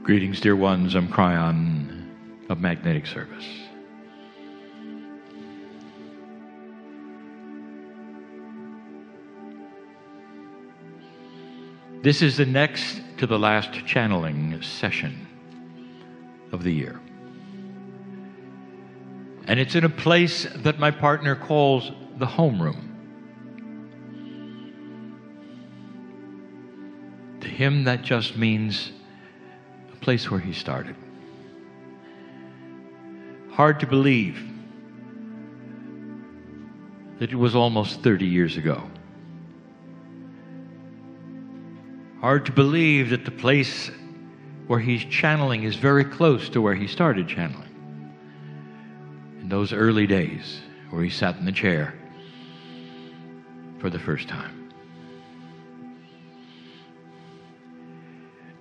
Greetings, dear ones. I'm Kryon of Magnetic Service. This is the next to the last channeling session of the year. And it's in a place that my partner calls the homeroom. To him, that just means a place where he started. Hard to believe that it was almost 30 years ago. Hard to believe that the place where he's channeling is very close to where he started channeling. In those early days where he sat in the chair for the first time.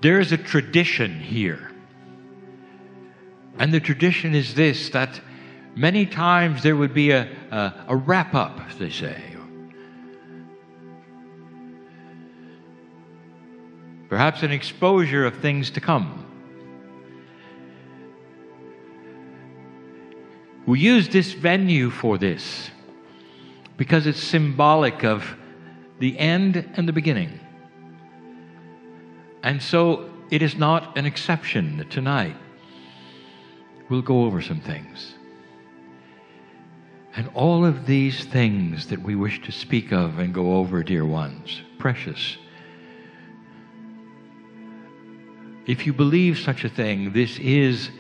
There is a tradition here. And the tradition is this, that many times there would be a wrap-up, they say. Perhaps an exposure of things to come. We use this venue for this because it's symbolic of the end and the beginning. And so it is not an exception that tonight we'll go over some things. And all of these things that we wish to speak of and go over, dear ones, precious. If you believe such a thing, this is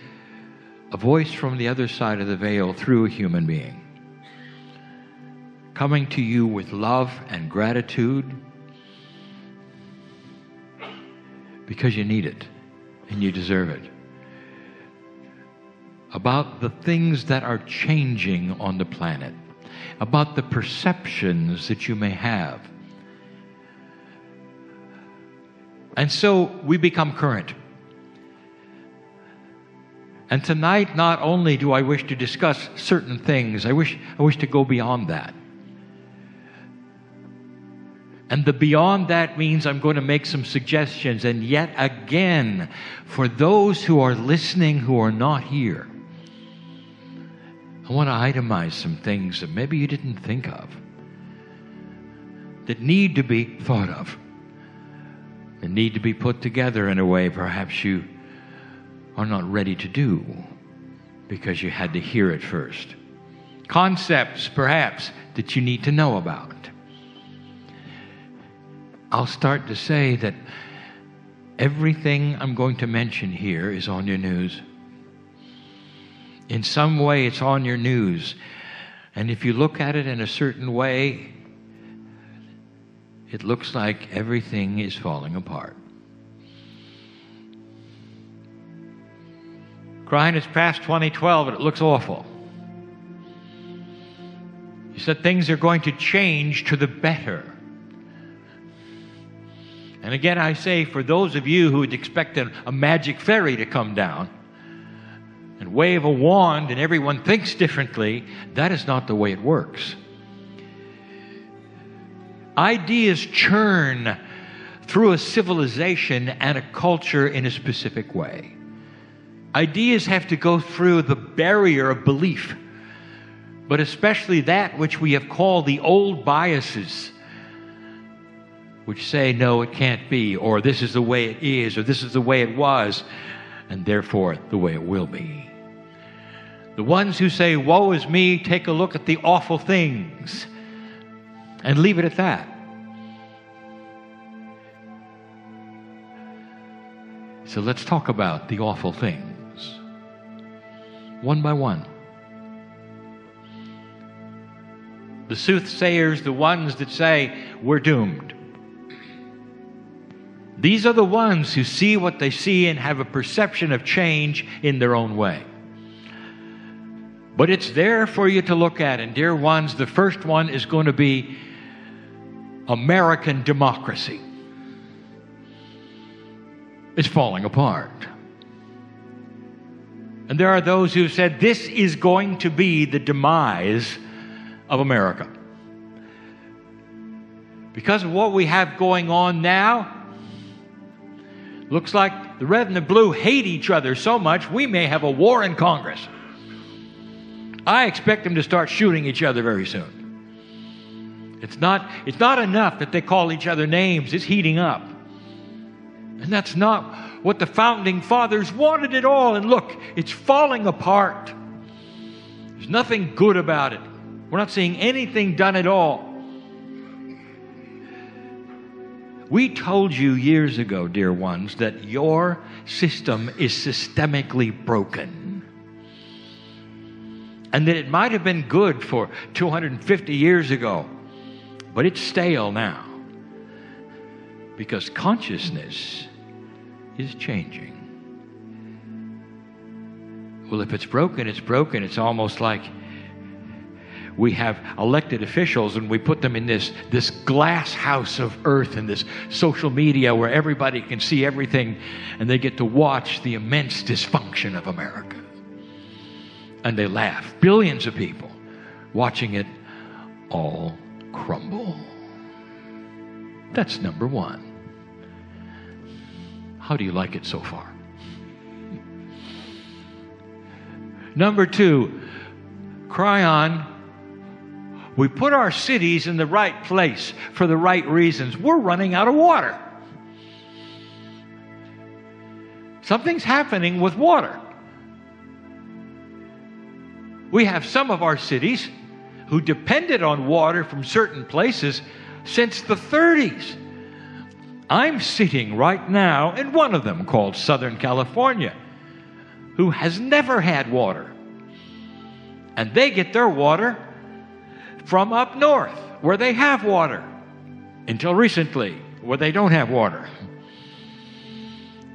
a voice from the other side of the veil through a human being, coming to you with love and gratitude because you need it and you deserve it. About the things that are changing on the planet, about the perceptions that you may have. And so we become current. And tonight, not only do I wish to discuss certain things, I wish to go beyond that. And the beyond that means I'm going to make some suggestions. And yet again, for those who are listening who are not here, I want to itemize some things that maybe you didn't think of, that need to be thought of, that need to be put together in a way perhaps you are not ready to do because you had to hear it first. Concepts, perhaps, that you need to know about. I'll start to say that everything I'm going to mention here is on your news. In some way, it's on your news. And if you look at it in a certain way, it looks like everything is falling apart. Kryon is past 2012 and it looks awful. You said things are going to change to the better. And again, I say, for those of you who would expect a magic fairy to come down and wave a wand and everyone thinks differently, that is not the way it works. Ideas churn through a civilization and a culture in a specific way. Ideas have to go through the barrier of belief, but especially that which we have called the old biases, which say, no, it can't be, or this is the way it is, or this is the way it was, and therefore the way it will be. The ones who say, woe is me, take a look at the awful things, and leave it at that. So let's talk about the awful things, one by one. The soothsayers, the ones that say, we're doomed. These are the ones who see what they see and have a perception of change in their own way. But it's there for you to look at. And dear ones, the first one is going to be American democracy. It's falling apart. And there are those who have said this is going to be the demise of America. Because of what we have going on now, looks like the red and the blue hate each other so much, we may have a war in Congress. I expect them to start shooting each other very soon. It's not enough that they call each other names. It's heating up. And that's not what the founding fathers wanted at all. And look, it's falling apart. There's nothing good about it. We're not seeing anything done at all. We told you years ago, dear ones, that your system is systemically broken. And that it might have been good for 250 years ago, but it's stale now. Because consciousness is changing. Well, if it's broken, it's broken. It's almost like we have elected officials and we put them in this glass house of earth and this social media where everybody can see everything and they get to watch the immense dysfunction of America. And they laugh. Billions of people watching it all crumble. That's number one. How do you like it so far? Number two, Kryon. We put our cities in the right place for the right reasons. We're running out of water. Something's happening with water. We have some of our cities who depended on water from certain places since the 30s. I'm sitting right now in one of them called Southern California, who has never had water. And they get their water from up north, where they have water, until recently, where they don't have water.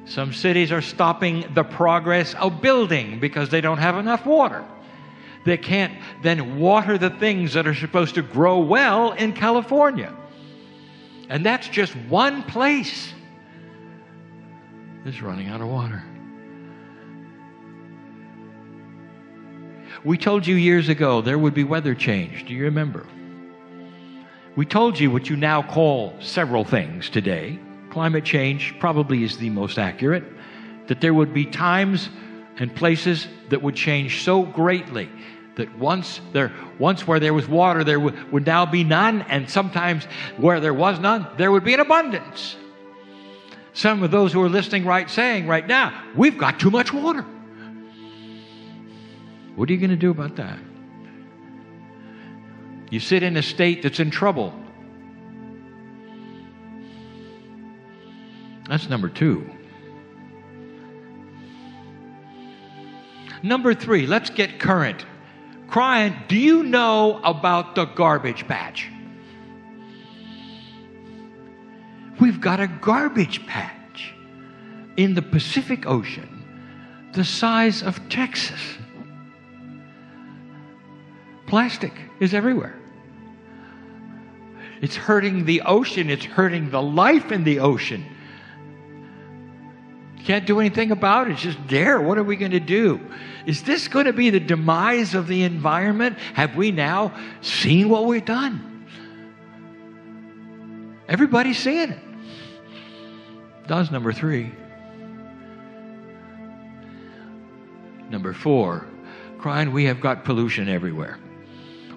Some cities are stopping the progress of building because they don't have enough water. They can't then water the things that are supposed to grow well in California. And that's just one place that's running out of water. We told you years ago there would be weather change. Do you remember? We told you what you now call several things today. Climate change probably is the most accurate. That there would be times and places that would change so greatly that once where there was water, there would now be none, and sometimes where there was none, there would be an abundance. Some of those who are listening saying right now, we've got too much water. What are you going to do about that? You sit in a state that's in trouble. That's number two. Number three, let's get current. Kryon, do you know about the garbage patch? We've got a garbage patch in the Pacific Ocean the size of Texas. Plastic is everywhere. It's hurting the ocean. It's hurting the life in the ocean. Can't do anything about it. It's just there. What are we going to do? Is this going to be the demise of the environment? Have we now seen what we've done? Everybody's seeing it. That's number three. Number four, Kryon, we have got pollution everywhere.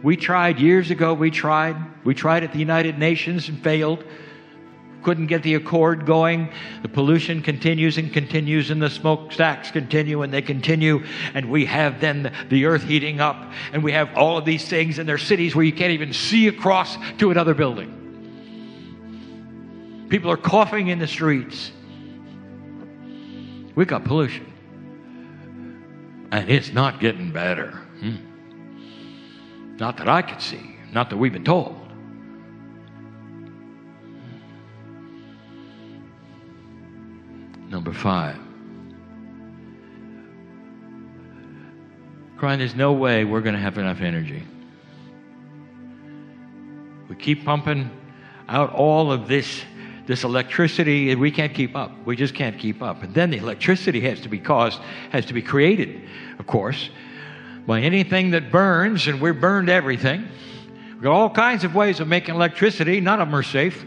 We tried years ago, we tried at the United Nations and failed. Couldn't get the accord going. The pollution continues and continues, and the smokestacks continue and they continue. And we have then the earth heating up, and we have all of these things, and there are cities where you can't even see across to another building. People are coughing in the streets. We've got pollution. And it's not getting better. Not that I could see. Not that we've been told. Number five. Kryon, there's no way we're going to have enough energy. We keep pumping out all of this electricity, and we can't keep up. We just can't keep up. And then the electricity has to be created, of course, by anything that burns, and we've burned everything. We've got all kinds of ways of making electricity. None of them are safe.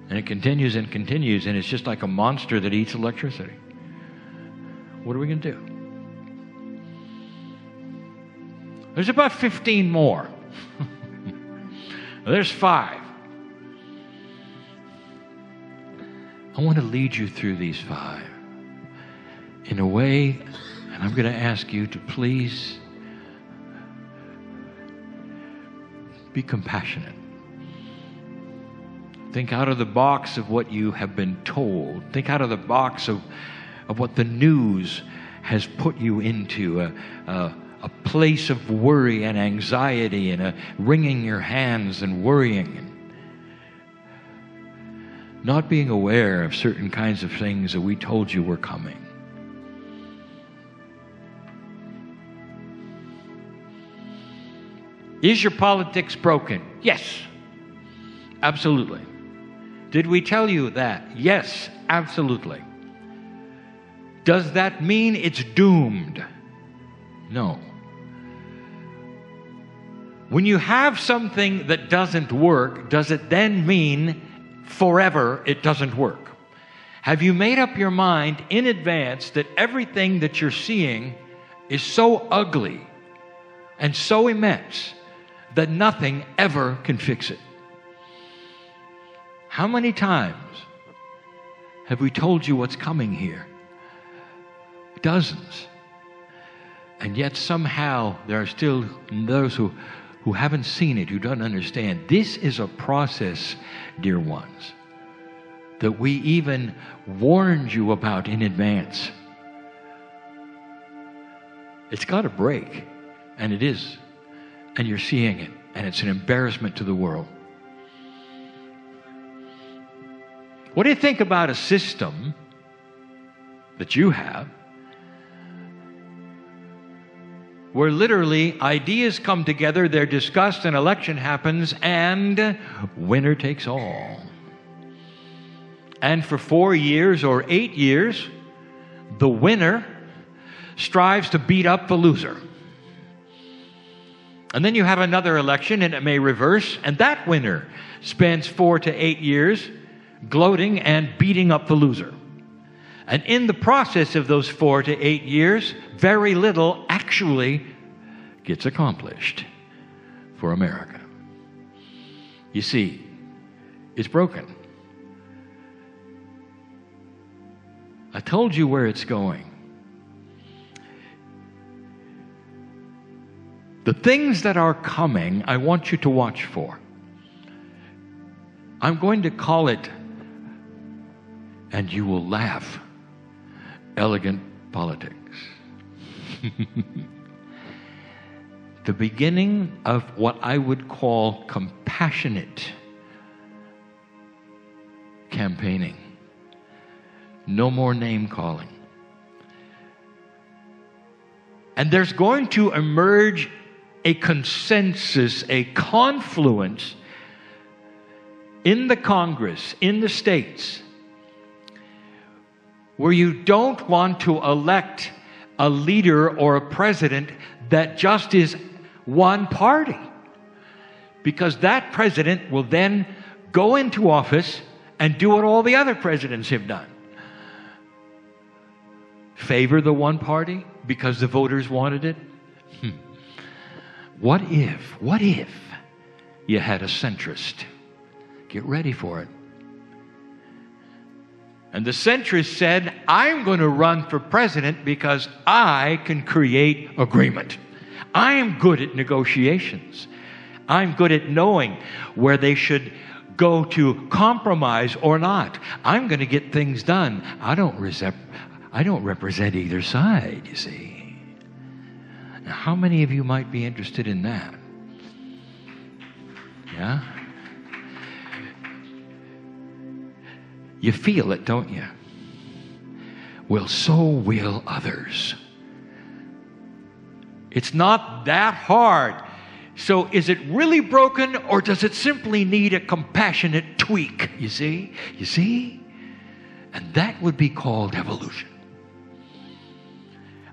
And it continues and continues, and it's just like a monster that eats electricity. What are we going to do? There's about 15 more. There's 5. I want to lead you through these 5 in a way, and I'm going to ask you to please be compassionate. Think out of the box of what you have been told. Think out of the box of what the news has put you into, a place of worry and anxiety and wringing your hands and worrying and not being aware of certain kinds of things that we told you were coming. Is your politics broken? Yes, absolutely. Did we tell you that? Yes, absolutely. Does that mean it's doomed? No. When you have something that doesn't work, does it then mean forever it doesn't work? Have you made up your mind in advance that everything that you're seeing is so ugly and so immense that nothing ever can fix it? How many times have we told you what's coming here? Dozens. And yet somehow there are still those who haven't seen it, who don't understand. This is a process, dear ones, that we even warned you about in advance. It's got to break, and it is. And you're seeing it, and it's an embarrassment to the world. What do you think about a system that you have where literally ideas come together, they're discussed, an election happens, and winner takes all? And for 4 years or 8 years, the winner strives to beat up the loser. And then you have another election, and it may reverse, and that winner spends 4 to 8 years gloating and beating up the loser. And in the process of those 4 to 8 years, very little actually gets accomplished for America. You see, it's broken. I told you where it's going. The things that are coming, I want you to watch for. I'm going to call it, and you will laugh, elegant politics. The beginning of what I would call compassionate campaigning. No more name calling. And there's going to emerge a consensus, a confluence in the Congress, in the states, where you don't want to elect a leader or a president that just is one party. Because that president will then go into office and do what all the other presidents have done. Favor the one party because the voters wanted it? What if you had a centrist? Get ready for it. And the centrist said, I'm going to run for president because I can create agreement. I am good at negotiations. I'm good at knowing where they should go to compromise or not. I'm going to get things done. I don't represent either side, you see. Now, how many of you might be interested in that? Yeah? You feel it, don't you? Well, so will others. It's not that hard. So is it really broken, or does it simply need a compassionate tweak? You see? You see? And that would be called evolution.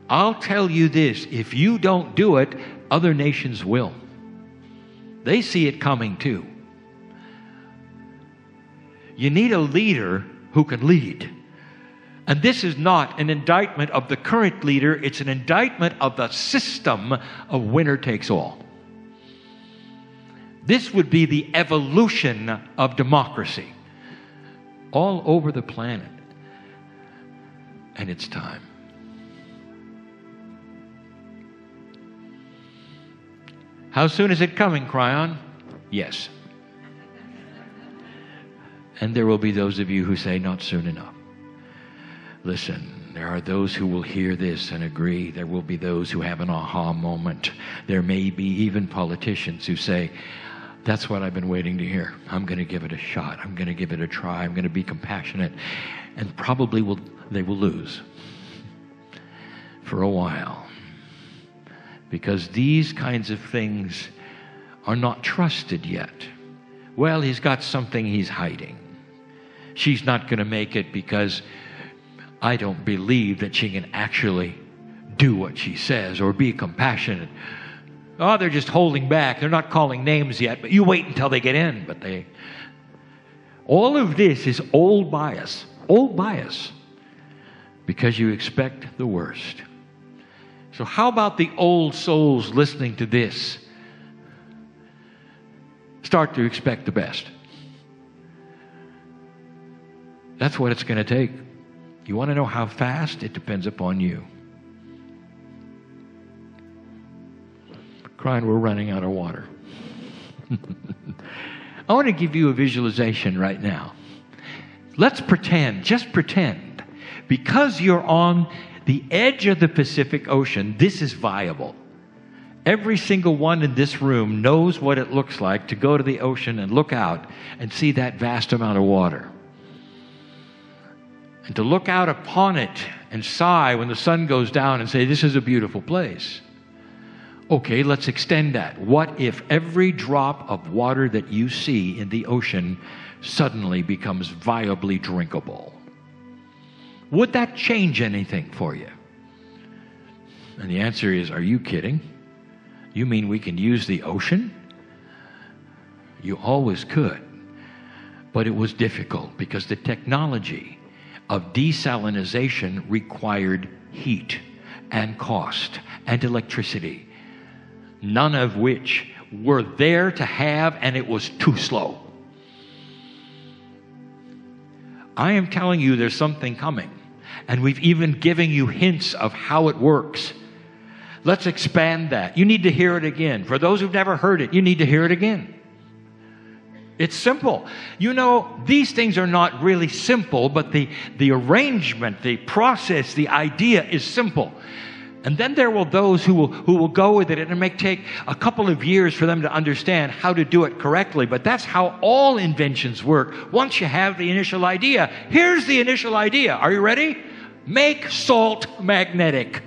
I'll tell you this, if you don't do it, other nations will. They see it coming too. You need a leader who can lead. And this is not an indictment of the current leader. It's an indictment of the system of winner takes all. This would be the evolution of democracy all over the planet. And it's time. How soon is it coming, Kryon? Yes. And there will be those of you who say, not soon enough. Listen, there are those who will hear this and agree. There will be those who have an aha moment. There may be even politicians who say, that's what I've been waiting to hear. I'm going to give it a shot. I'm going to give it a try. I'm going to be compassionate. And probably they will lose for a while. Because these kinds of things are not trusted yet. Well, he's got something he's hiding. She's not going to make it because I don't believe that she can actually do what she says or be compassionate. Oh, they're just holding back. They're not calling names yet, but you wait until they get in. All of this is old bias, because you expect the worst. So how about the old souls listening to this? Start to expect the best. That's what it's going to take. You want to know how fast? It depends upon you. Kryon, we're running out of water. I want to give you a visualization right now. Let's pretend, just pretend, because you're on the edge of the Pacific Ocean, this is viable. Every single one in this room knows what it looks like to go to the ocean and look out and see that vast amount of water. And to look out upon it and sigh when the sun goes down and say, this is a beautiful place. Okay, let's extend that. What if every drop of water that you see in the ocean suddenly becomes viably drinkable? Would that change anything for you? And the answer is, are you kidding? You mean we can use the ocean? You always could. But it was difficult because the technology of desalinization required heat and cost and electricity, none of which were there to have, and it was too slow. I am telling you there's something coming, and we've even given you hints of how it works. Let's expand that. You need to hear it again. For those who've never heard it, you need to hear it again. It's simple. You know, these things are not really simple, but the arrangement, the process, the idea is simple. And then there will those who will go with it, and it may take a couple of years for them to understand how to do it correctly. But that's how all inventions work. Once you have the initial idea, here's the initial idea. Are you ready? Make salt magnetic.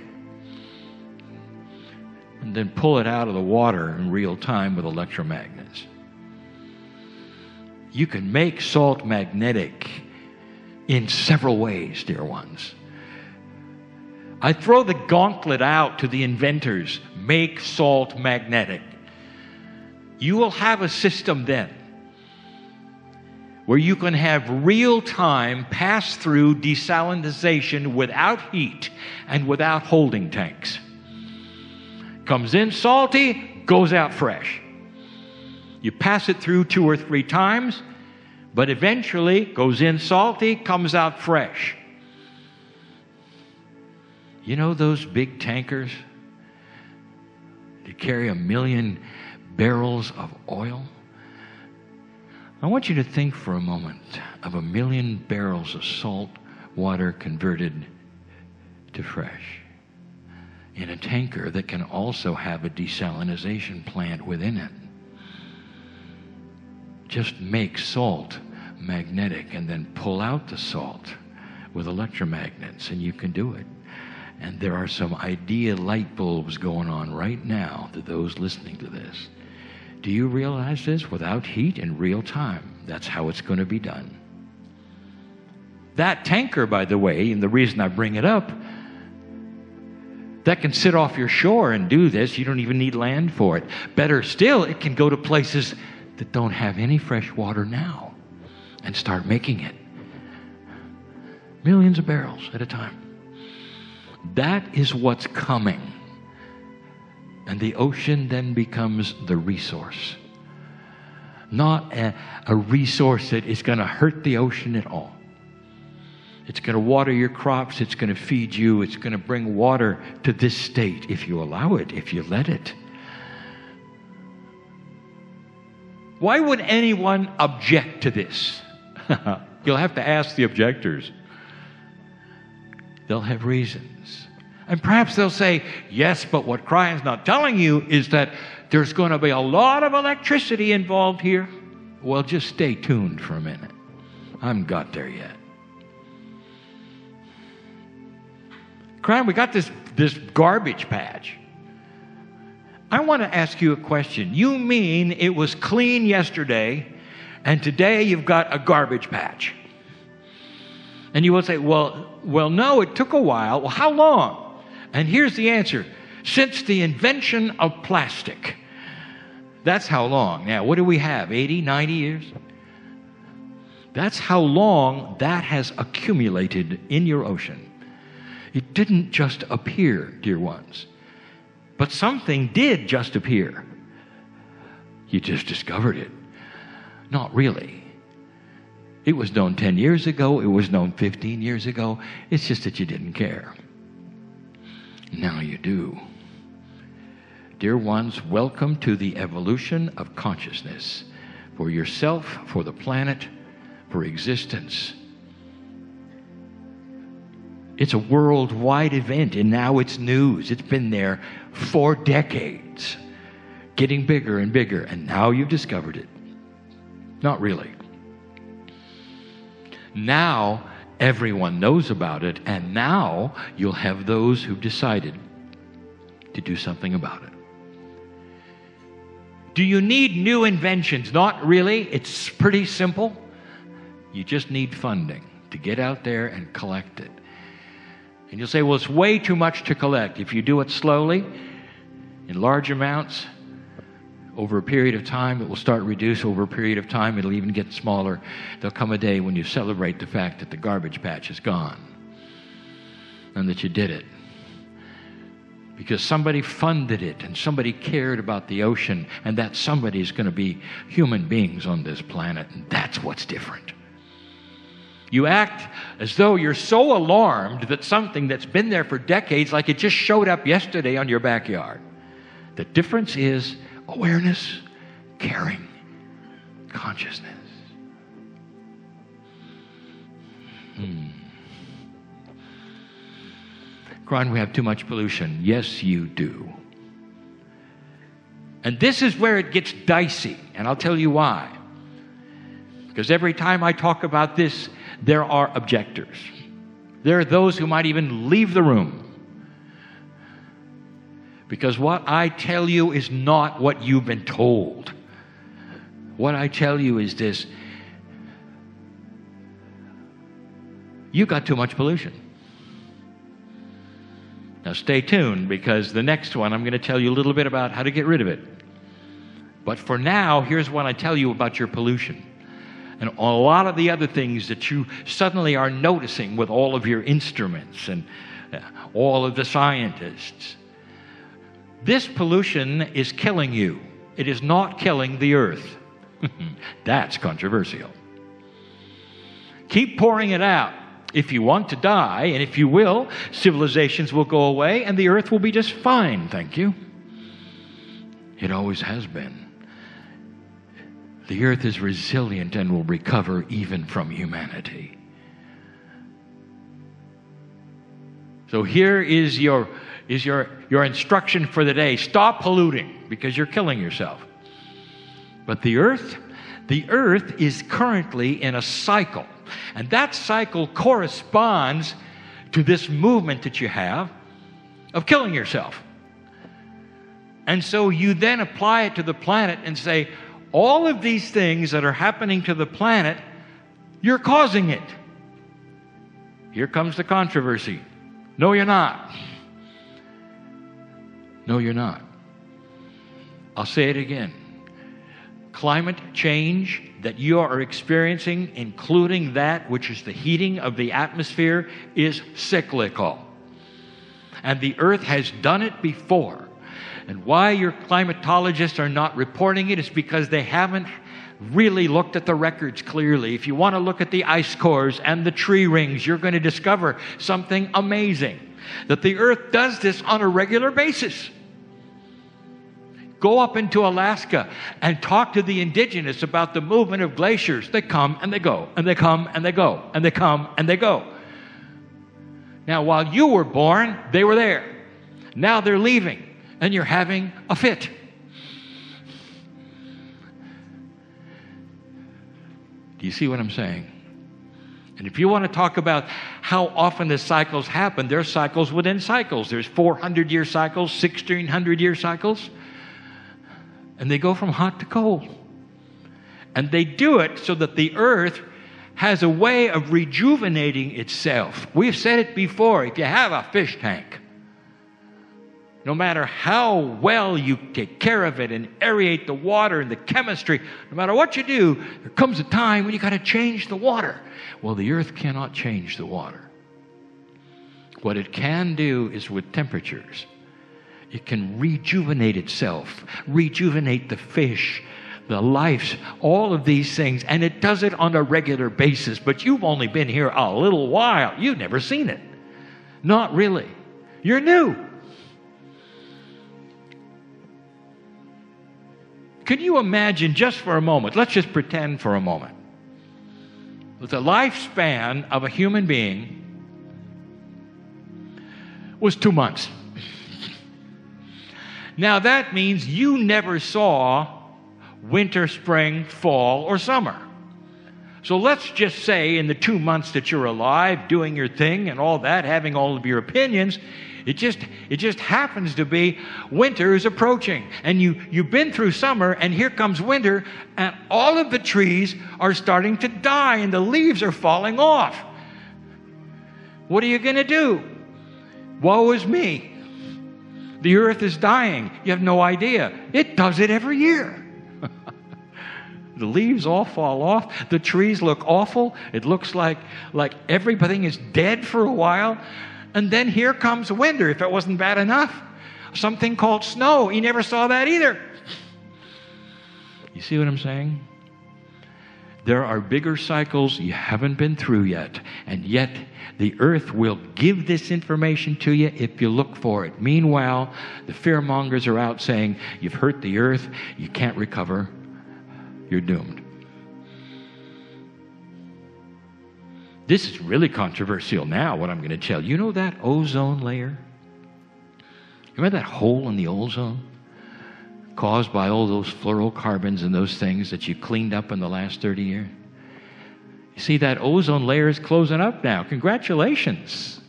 And then pull it out of the water in real time with electromagnets. You can make salt magnetic in several ways, dear ones. I throw the gauntlet out to the inventors. Make salt magnetic. You will have a system then where you can have real-time pass-through desalinization without heat and without holding tanks. Comes in salty, goes out fresh. You pass it through 2 or 3 times, but eventually goes in salty, comes out fresh. You know those big tankers that carry 1 million barrels of oil? I want you to think for a moment of 1 million barrels of salt water converted to fresh in a tanker that can also have a desalinization plant within it. Just make salt magnetic and then pull out the salt with electromagnets, and you can do it. And there are some idea light bulbs going on right now to those listening to this. Do you realize this? Without heat in real time. That's how it's going to be done. That tanker, by the way, and the reason I bring it up, that can sit off your shore and do this. You don't even need land for it. Better still, it can go to places that don't have any fresh water now. and start making it. Millions of barrels at a time. That is what's coming. And the ocean then becomes the resource. Not a resource that is going to hurt the ocean at all. It's going to water your crops. It's going to feed you. It's going to bring water to this state if you allow it, if you let it. Why would anyone object to this? You'll have to ask the objectors. They'll have reasons. And perhaps they'll say, yes, but what Kryon's not telling you is that there's going to be a lot of electricity involved here. Well, just stay tuned for a minute. I haven't got there yet. Kryon, we got this garbage patch. I want to ask you a question. You mean it was clean yesterday, and today you've got a garbage patch? And you will say, well, no, it took a while. Well, how long? And here's the answer. Since the invention of plastic. That's how long. Now, what do we have? 80, 90 years? That's how long that has accumulated in your ocean. It didn't just appear, dear ones. But something did just appear. You just discovered it. Not really. It was known 10 years ago. It was known 15 years ago. It's just that you didn't care. Now you do. Dear ones, welcome to the evolution of consciousness for yourself, for the planet, for existence. It's a worldwide event, and now it's news. It's been there for decades, getting bigger and bigger, and now you've discovered it. Not really. Now everyone knows about it, and now you'll have those who've decided to do something about it. Do you need new inventions? Not really. It's pretty simple. You just need funding to get out there and collect it. And you'll say, well, it's way too much to collect. If you do it slowly, in large amounts, over a period of time, it will start to reduce. Over a period of time, it'll even get smaller. There'll come a day when you celebrate the fact that the garbage patch is gone and that you did it. Because somebody funded it and somebody cared about the ocean, and that somebody is going to be human beings on this planet, and that's what's different. You act as though you're so alarmed that something that's been there for decades, like it just showed up yesterday on your backyard. The difference is awareness, caring, consciousness. Kryon, we have too much pollution. Yes, you do. And this is where it gets dicey, and I'll tell you why. Because every time I talk about this, there are objectors. There are those who might even leave the room. Because what I tell you is not what you've been told. What I tell you is this. You got too much pollution. Now stay tuned, because the next one I'm going to tell you a little bit about how to get rid of it. But for now, here's what I tell you about your pollution. And a lot of the other things that you suddenly are noticing with all of your instruments and all of the scientists. This pollution is killing you. It is not killing the earth. That's controversial. Keep pouring it out. If you want to die, and if you will, civilizations will go away and the earth will be just fine, thank you. It always has been. The earth is resilient and will recover even from humanity. So here is your instruction for the day. Stop polluting, because you're killing yourself. But the earth is currently in a cycle. And that cycle corresponds to this movement that you have of killing yourself. And so you then apply it to the planet and say, all of these things that are happening to the planet, you're causing it. Here comes the controversy. No, you're not. No, you're not. I'll say it again. climate change that you are experiencing, including that which is the heating of the atmosphere, is cyclical. And the earth has done it before. And why your climatologists are not reporting it is because they haven't really looked at the records clearly. If you want to look at the ice cores and the tree rings, you're going to discover something amazing. That the earth does this on a regular basis. Go up into Alaska and talk to the indigenous about the movement of glaciers. They come and they go, and they come and they go, and they come and they go. Now, while you were born, they were there. Now they're leaving, and you're having a fit. Do you see what I'm saying? And if you want to talk about how often the cycles happen, there are cycles within cycles. There's 400-year cycles, 1,600-year cycles. And they go from hot to cold. And they do it so that the earth has a way of rejuvenating itself. We've said it before. If you have a fish tank, no matter how well you take care of it and aerate the water and the chemistry, no matter what you do, there comes a time when you got to change the water. Well, the earth cannot change the water. What it can do is with temperatures. It can rejuvenate itself, rejuvenate the fish, the life, all of these things. And it does it on a regular basis. But you've only been here a little while. You've never seen it. Not really. You're new. Can you imagine just for a moment, let's just pretend for a moment, that the lifespan of a human being was 2 months. Now that means you never saw winter, spring, fall, or summer. So let's just say in the 2 months that you're alive, doing your thing and all that, having all of your opinions, it just happens to be winter is approaching. And you've been through summer, and here comes winter, and all of the trees are starting to die, and the leaves are falling off. What are you going to do? Woe is me. The earth is dying. You have no idea. It does it every year. The leaves all fall off. The trees look awful. It looks like everything is dead for a while. And then here comes winter, if it wasn't bad enough. Something called snow. You never saw that either. You see what I'm saying? There are bigger cycles you haven't been through yet. And yet the earth will give this information to you if you look for it. Meanwhile, the fearmongers are out saying, you've hurt the earth, you can't recover, you're doomed. This is really controversial now, what I'm going to tell you. You know that ozone layer? You remember that hole in the ozone? Caused by all those fluorocarbons and those things that you cleaned up in the last 30 years? You see, that ozone layer is closing up now. Congratulations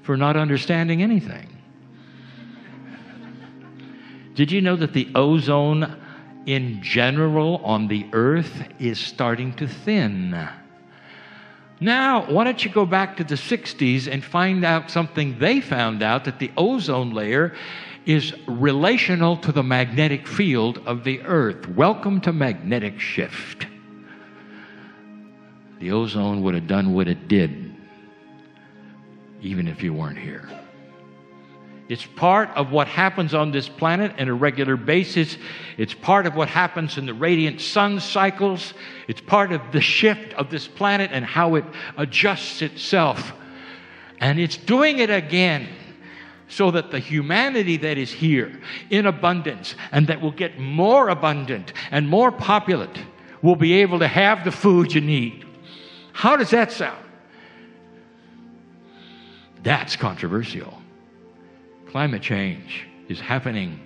for not understanding anything. Did you know that the ozone in general on the earth is starting to thin? Now, why don't you go back to the 60s and find out something they found out, that the ozone layer is relational to the magnetic field of the earth. Welcome to magnetic shift. The ozone would have done what it did, even if you weren't here. It's part of what happens on this planet on a regular basis. It's part of what happens in the radiant sun cycles. It's part of the shift of this planet and how it adjusts itself. And it's doing it again so that the humanity that is here in abundance and that will get more abundant and more populate will be able to have the food you need. How does that sound? That's controversial. Climate change is happening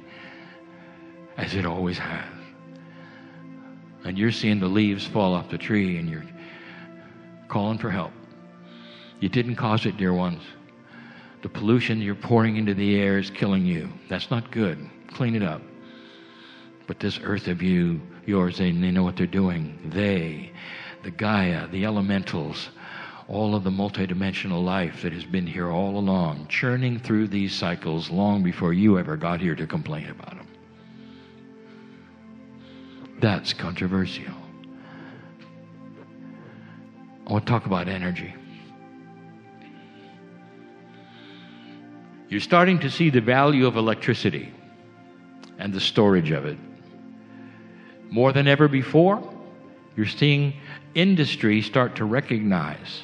as it always has. And you're seeing the leaves fall off the tree and you're calling for help. You didn't cause it, dear ones. The pollution you're pouring into the air is killing you. That's not good. Clean it up. But this earth of yours, they know what they're doing. They, the Gaia, the elementals, all of the multidimensional life that has been here all along, churning through these cycles long before you ever got here to complain about them. That's controversial. I want to talk about energy. You're starting to see the value of electricity and the storage of it. More than ever before, you're seeing industry start to recognize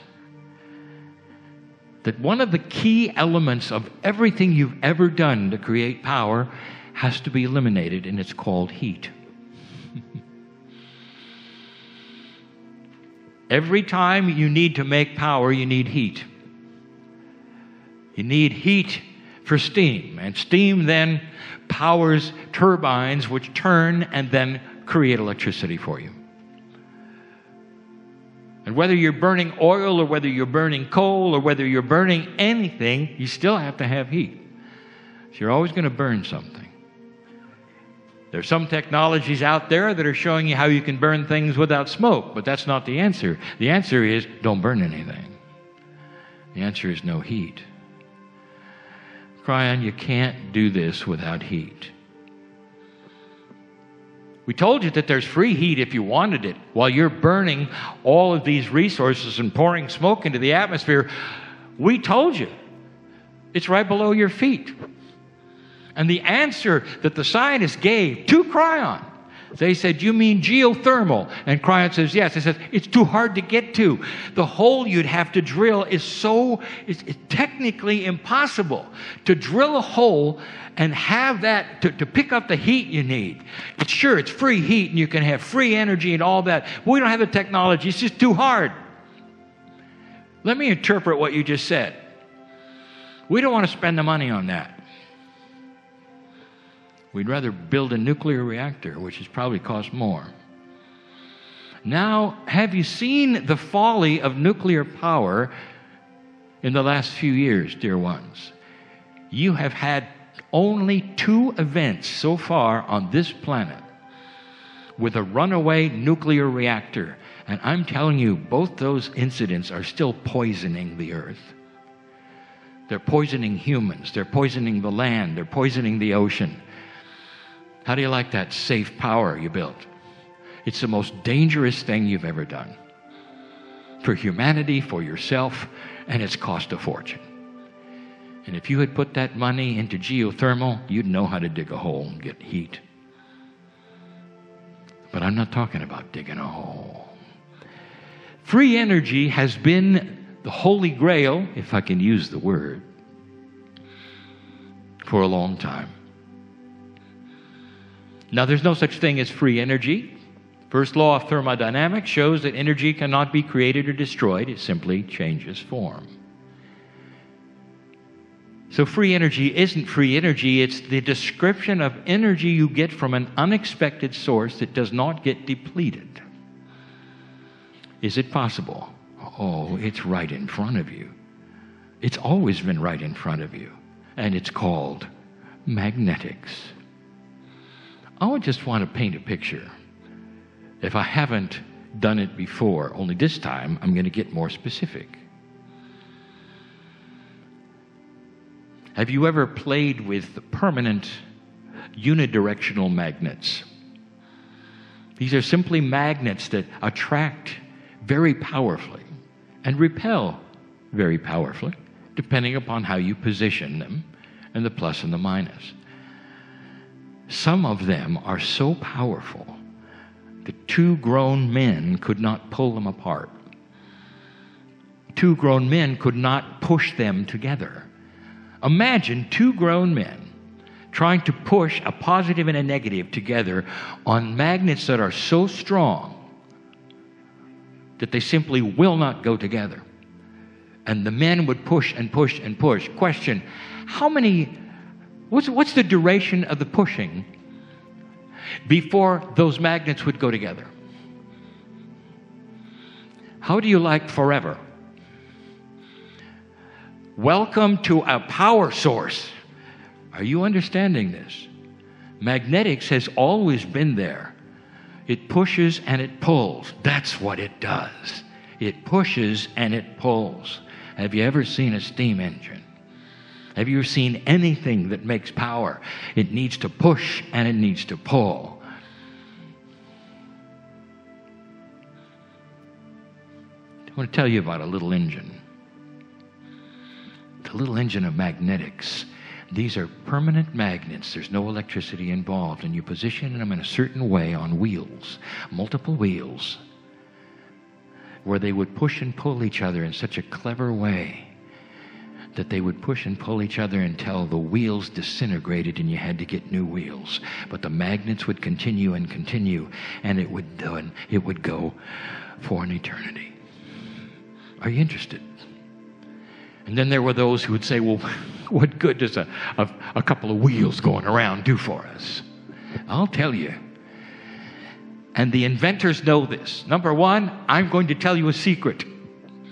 that one of the key elements of everything you've ever done to create power has to be eliminated, and it's called heat. Every time you need to make power, you need heat. You need heat for steam, and steam then powers turbines which turn and then create electricity for you. And whether you're burning oil or whether you're burning coal or whether you're burning anything, you still have to have heat. So you're always going to burn something. There's some technologies out there that are showing you how you can burn things without smoke, but that's not the answer. The answer is don't burn anything. The answer is no heat. Kryon, you can't do this without heat. We told you that there's free heat if you wanted it. While you're burning all of these resources and pouring smoke into the atmosphere, we told you it's right below your feet. And the answer that the scientists gave to Kryon, they said, you mean geothermal? And Kryon says, yes. He says, it's too hard to get to. The hole you'd have to drill is it's technically impossible to drill a hole and have that to pick up the heat you need. It's free heat and you can have free energy and all that. But we don't have the technology. It's just too hard. Let me interpret what you just said. We don't want to spend the money on that. We'd rather build a nuclear reactor, which has probably cost more. Now, have you seen the folly of nuclear power in the last few years, dear ones? You have had only 2 events so far on this planet with a runaway nuclear reactor. And I'm telling you, both those incidents are still poisoning the earth. They're poisoning humans. They're poisoning the land. They're poisoning the ocean. How do you like that safe power you built? It's the most dangerous thing you've ever done. For humanity, for yourself, and it's cost a fortune. And if you had put that money into geothermal, you'd know how to dig a hole and get heat. But I'm not talking about digging a hole. Free energy has been the holy grail, if I can use the word, for a long time. Now, there's no such thing as free energy. First law of thermodynamics shows that energy cannot be created or destroyed. It simply changes form. So free energy isn't free energy. It's the description of energy you get from an unexpected source that does not get depleted. Is it possible? Oh, it's right in front of you. It's always been right in front of you. And it's called magnetics. I just want to paint a picture. If I haven't done it before, only this time I'm going to get more specific. Have you ever played with permanent unidirectional magnets? These are simply magnets that attract very powerfully and repel very powerfully, depending upon how you position them and the plus and the minus. Some of them are so powerful that 2 grown men could not pull them apart. 2 grown men could not push them together. Imagine 2 grown men trying to push a positive and a negative together on magnets that are so strong that they simply will not go together. And the men would push and push and push. Question, what's the duration of the pushing before those magnets would go together? How do you like forever? Welcome to a power source. Are you understanding this? Magnetics has always been there. It pushes and it pulls. That's what it does. It pushes and it pulls. Have you ever seen a steam engine? Have you seen anything that makes power? It needs to push and it needs to pull. want to tell you about a little engine. The little engine of magnetics. These are permanent magnets. There's no electricity involved, and you position them in a certain way on wheels, multiple wheels, where they would push and pull each other in such a clever way that they would push and pull each other until the wheels disintegrated and you had to get new wheels. But the magnets would continue and continue, and it would go for an eternity. Are you interested? And then there were those who would say, well, what good does a couple of wheels going around do for us? I'll tell you. And the inventors know this. Number one, I'm going to tell you a secret.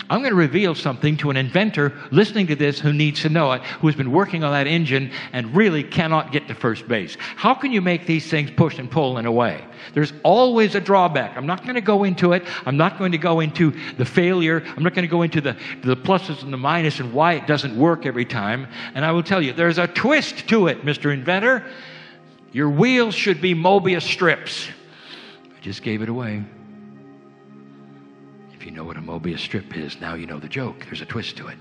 I'm going to reveal something to an inventor listening to this who needs to know it, who has been working on that engine and really cannot get to first base. How can you make these things push and pull in a way? There's always a drawback. I'm not going to go into it. I'm not going to go into the failure. I'm not going to go into the pluses and the minuses and why it doesn't work every time. And I will tell you, there's a twist to it, Mr. Inventor. Your wheels should be Mobius strips. I just gave it away. If you know what a Mobius strip is, now you know the joke. There's a twist to it.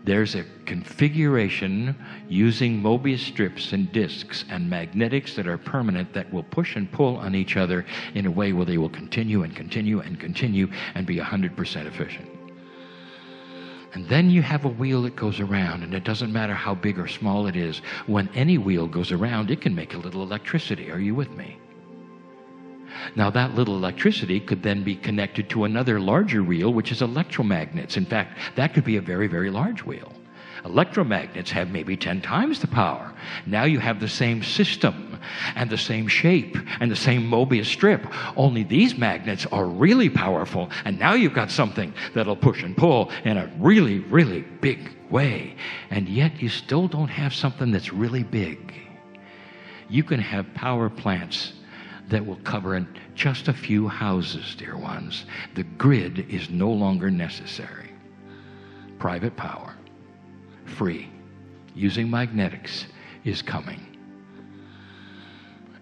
There's a configuration using Mobius strips and discs and magnetics that are permanent that will push and pull on each other in a way where they will continue and continue and continue and be 100% efficient. And then you have a wheel that goes around, and it doesn't matter how big or small it is. When any wheel goes around, it can make a little electricity. Are you with me? Now, that little electricity could then be connected to another larger wheel, which is electromagnets. In fact, that could be a very, very large wheel. Electromagnets have maybe 10 times the power. Now you have the same system and the same shape and the same Mobius strip, only these magnets are really powerful, and now you've got something that'll push and pull in a really, really big way. And yet you still don't have something that's really big. You can have power plants that will cover in just a few houses, dear ones. The grid is no longer necessary. Private power, free, using magnetics, is coming.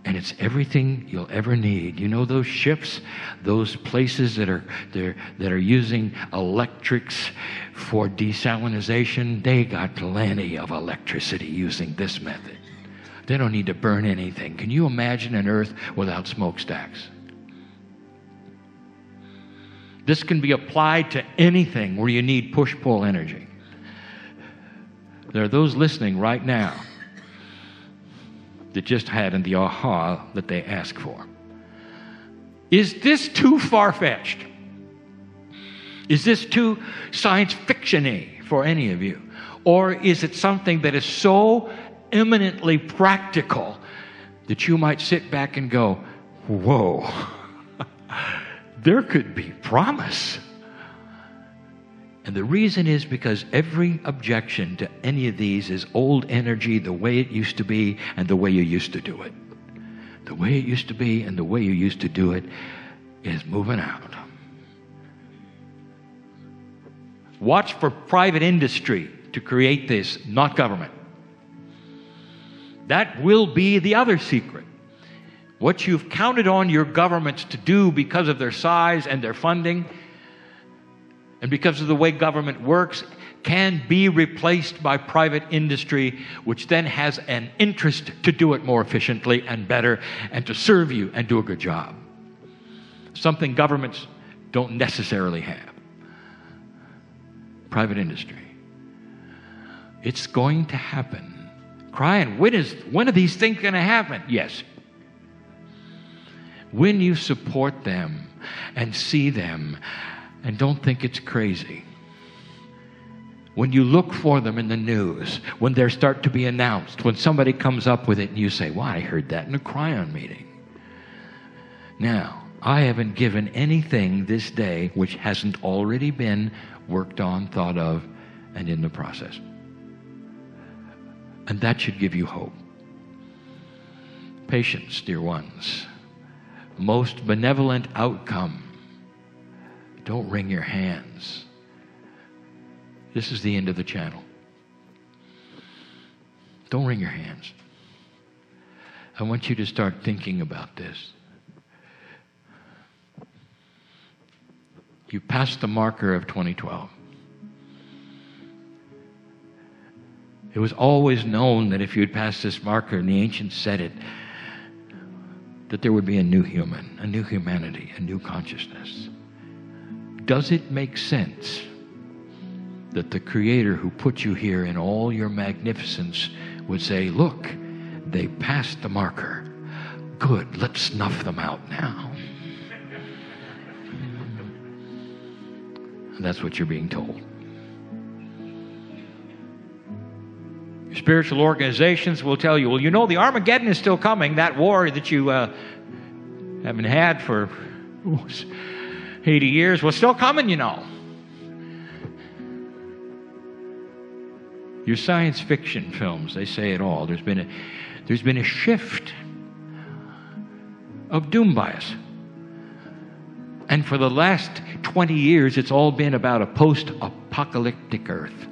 And it's everything you'll ever need. You know those ships, those places that are using electrics for desalination? They got plenty of electricity using this method. They don't need to burn anything. Can you imagine an Earth without smokestacks? This can be applied to anything where you need push-pull energy. There are those listening right now that just had the aha that they asked for. Is this too far-fetched? Is this too science fiction-y for any of you? Or is it something that is so eminently practical that you might sit back and go, whoa, there could be promise? And the reason is because every objection to any of these is old energy, the way it used to be and the way you used to do it. The way it used to be and the way you used to do it is moving out. Watch for private industry to create this, not government. That will be the other secret. What you've counted on your governments to do because of their size and their funding and because of the way government works can be replaced by private industry, which then has an interest to do it more efficiently and better and to serve you and do a good job. Something governments don't necessarily have. Private industry. It's going to happen. Kryon, when are these things going to happen? Yes. When you support them and see them and don't think it's crazy. When you look for them in the news, when they start to be announced, when somebody comes up with it and you say, wow, I heard that in a Kryon meeting. Now, I haven't given anything this day which hasn't already been worked on, thought of, and in the process. And that should give you hope. Patience, dear ones. Most benevolent outcome. Don't wring your hands. This is the end of the channel. Don't wring your hands. I want you to start thinking about this. You passed the marker of 2012. It was always known that if you had passed this marker, and the ancients said it, that there would be a new human, a new humanity, a new consciousness. Does it make sense that the Creator who put you here in all your magnificence would say, look, they passed the marker. Good, let's snuff them out now. And that's what you're being told. Spiritual organizations will tell you, well, you know, the Armageddon is still coming, that war that you haven't had for 80 years, well, still coming, you know. Your science fiction films, they say it all. There's been a shift of doom bias. And for the last 20 years, it's all been about a post-apocalyptic Earth.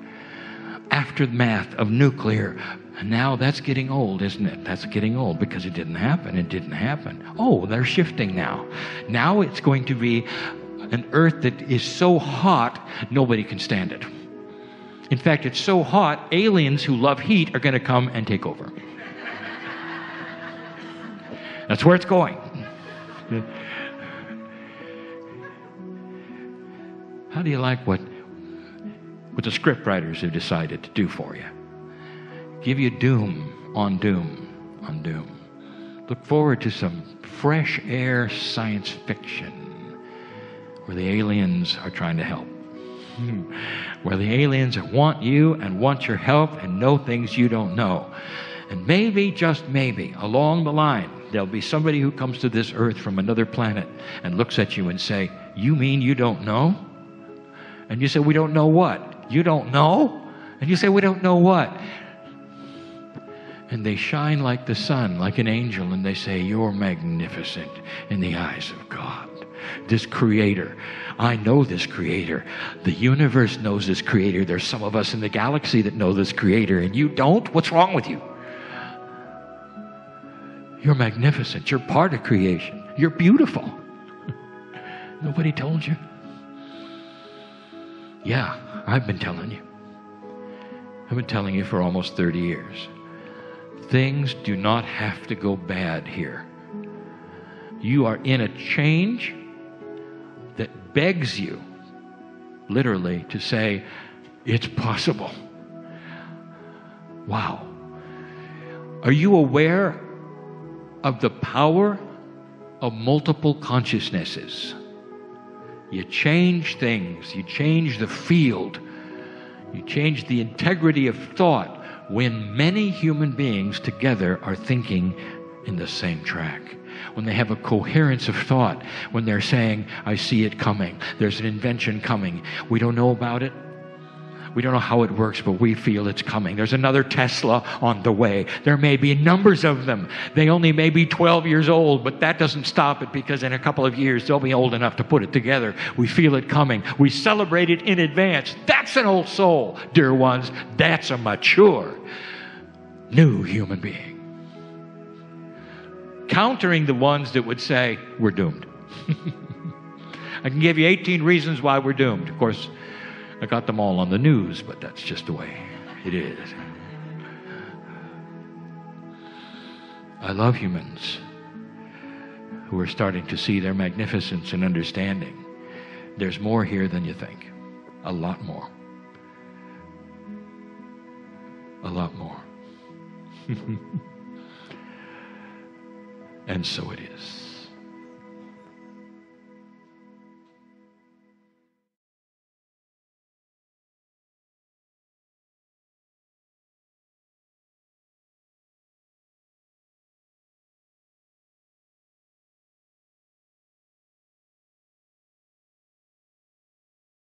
Aftermath of nuclear. And now that's getting old, isn't it? That's getting old because it didn't happen. It didn't happen. Oh, they're shifting now. Now it's going to be an Earth that is so hot, nobody can stand it. In fact, it's so hot, aliens who love heat are going to come and take over. That's where it's going. How do you like what the script writers have decided to do for you? Give you doom on doom on doom. Look forward to some fresh air science fiction where the aliens are trying to help. Where the aliens want you and want your help and know things you don't know. And maybe, just maybe, along the line, there'll be somebody who comes to this earth from another planet and looks at you and say, you mean you don't know? And you say, we don't know what? You don't know? And you say, we don't know what? And they shine like the sun, like an angel, and they say, you're magnificent in the eyes of God. This Creator. I know this Creator. The universe knows this Creator. There's some of us in the galaxy that know this Creator, and you don't? What's wrong with you? You're magnificent. You're part of creation. You're beautiful. Nobody told you? Yeah, I've been telling you. I've been telling you for almost 30 years. Things do not have to go bad here. You are in a change that begs you, literally, to say, it's possible. Wow. Are you aware of the power of multiple consciousnesses? You change things. You change the field. You change the integrity of thought when many human beings together are thinking in the same track. When they have a coherence of thought, when they're saying, I see it coming, there's an invention coming, we don't know about it, we don't know how it works, but we feel it's coming. There's another Tesla on the way. There may be numbers of them. They only may be 12 years old, but that doesn't stop it, because in a couple of years, they'll be old enough to put it together. We feel it coming. We celebrate it in advance. That's an old soul, dear ones. That's a mature, new human being. Countering the ones that would say, we're doomed. I can give you 18 reasons why we're doomed. Of course, I got them all on the news, but that's just the way it is. I love humans who are starting to see their magnificence and understanding. There's more here than you think. A lot more. A lot more. And so it is.